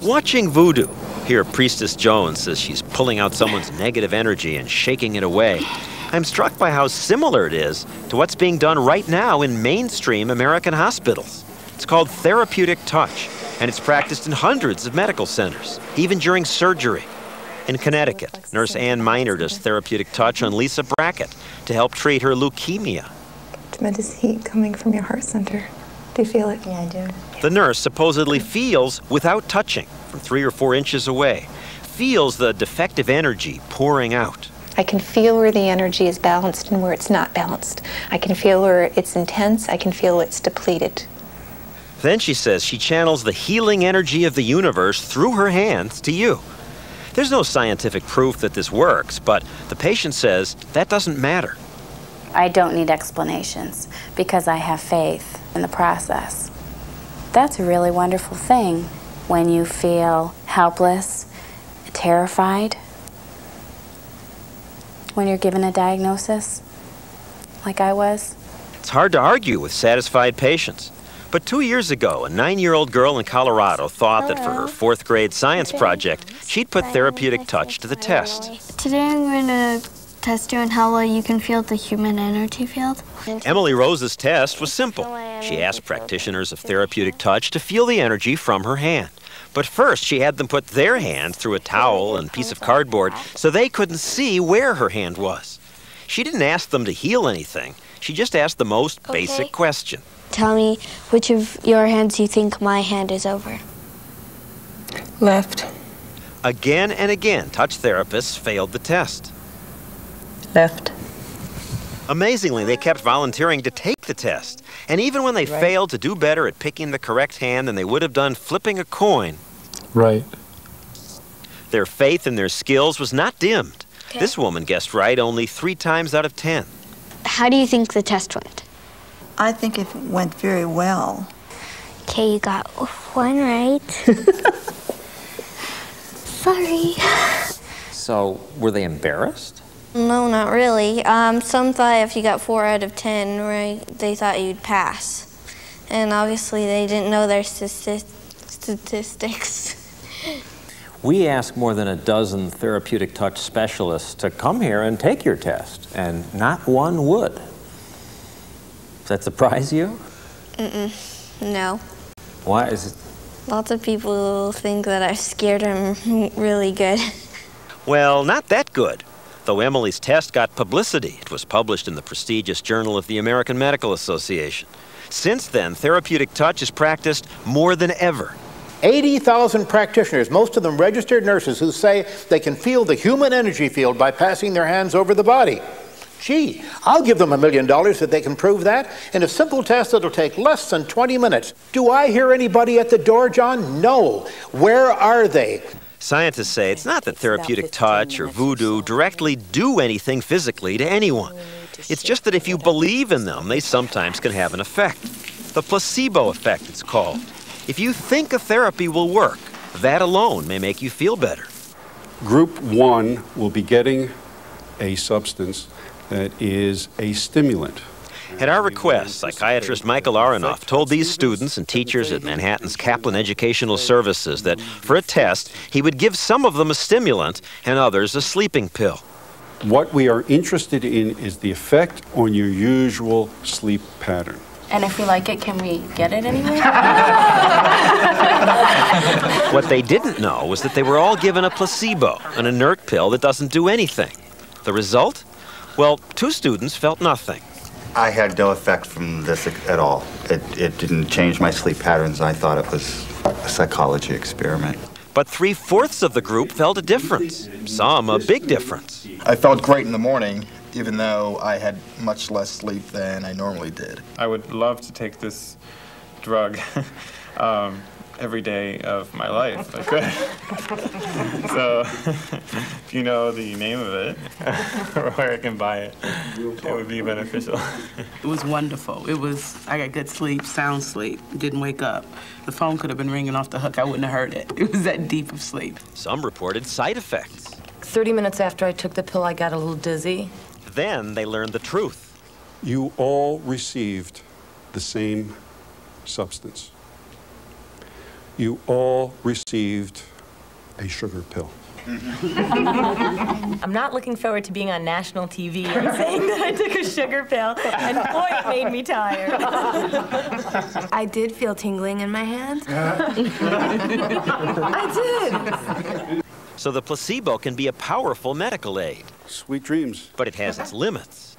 Watching voodoo. Here, Priestess Jones says she's pulling out someone's negative energy and shaking it away. I'm struck by how similar it is to what's being done right now in mainstream American hospitals. It's called therapeutic touch, and it's practiced in hundreds of medical centers, even during surgery. In Connecticut, Nurse Ann Miner does therapeutic touch on Lisa Brackett to help treat her leukemia. Tremendous heat coming from your heart center. Do you feel it? Yeah, I do. The nurse supposedly feels without touching from 3 or 4 inches away, feels the defective energy pouring out. I can feel where the energy is balanced and where it's not balanced. I can feel where it's intense. I can feel it's depleted. Then she says she channels the healing energy of the universe through her hands to you. There's no scientific proof that this works, but the patient says that doesn't matter. I don't need explanations because I have faith in the process. That's a really wonderful thing when you feel helpless, terrified, when you're given a diagnosis, like I was. It's hard to argue with satisfied patients. But 2 years ago, a 9-year-old girl in Colorado thought that for her 4th grade science project, she'd put therapeutic touch to the test. Today I'm going to test you on how well you can feel the human energy field. Emily Rose's test was simple. She asked practitioners of therapeutic touch to feel the energy from her hand. But first, she had them put their hand through a towel and piece of cardboard so they couldn't see where her hand was. She didn't ask them to heal anything. She just asked the most basic question. Tell me which of your hands you think my hand is over. Left. Again and again, touch therapists failed the test. Left. Amazingly, they kept volunteering to take the test. And even when they failed to do better at picking the correct hand than they would have done flipping a coin, right, their faith in their skills was not dimmed. Okay. This woman guessed right only 3 times out of 10. How do you think the test went? I think it went very well. Okay, you got 1 right. Sorry. So, were they embarrassed? No, not really. Some thought if you got 4 out of 10, right, they thought you'd pass. And obviously they didn't know their statistics. We asked more than a dozen therapeutic touch specialists to come here and take your test, and not one would. Does that surprise you? No. Why is it? Lots of people think that I've scared them really good. Well, not that good. Though Emily's test got publicity, it was published in the prestigious Journal of the American Medical Association. Since then, therapeutic touch is practiced more than ever. 80,000 practitioners, most of them registered nurses, who say they can feel the human energy field by passing their hands over the body. Gee, I'll give them $1 million if they can prove that in a simple test that'll take less than 20 minutes. Do I hear anybody at the door, John? No. Where are they? Scientists say it's not that therapeutic touch or voodoo directly do anything physically to anyone. It's just that if you believe in them, they sometimes can have an effect. The placebo effect, it's called. If you think a therapy will work, that alone may make you feel better. Group 1 will be getting a substance that is a stimulant. At our request, psychiatrist Michael Aronoff told these students and teachers at Manhattan's Kaplan Educational Services that for a test, he would give some of them a stimulant and others a sleeping pill. What we are interested in is the effect on your usual sleep pattern. And if we like it, can we get it anywhere? What they didn't know was that they were all given a placebo, an inert pill that doesn't do anything. The result? Well, 2 students felt nothing. I had no effect from this at all. It didn't change my sleep patterns. I thought it was a psychology experiment. But 3/4 of the group felt a difference, some a big difference. I felt great in the morning, even though I had much less sleep than I normally did. I would love to take this drug every day of my life, if I could. So, if you know the name of it, or where I can buy it, it would be beneficial. It was wonderful. I got good sleep, sound sleep, didn't wake up. The phone could have been ringing off the hook, I wouldn't have heard it. It was that deep of sleep. Some reported side effects. 30 minutes after I took the pill, I got a little dizzy. Then they learned the truth. You all received the same substance. you all received a sugar pill. I'm not looking forward to being on national TV and saying that I took a sugar pill, and boy, it made me tired. I did feel tingling in my hands. I did. So the placebo can be a powerful medical aid. Sweet dreams. But it has its limits.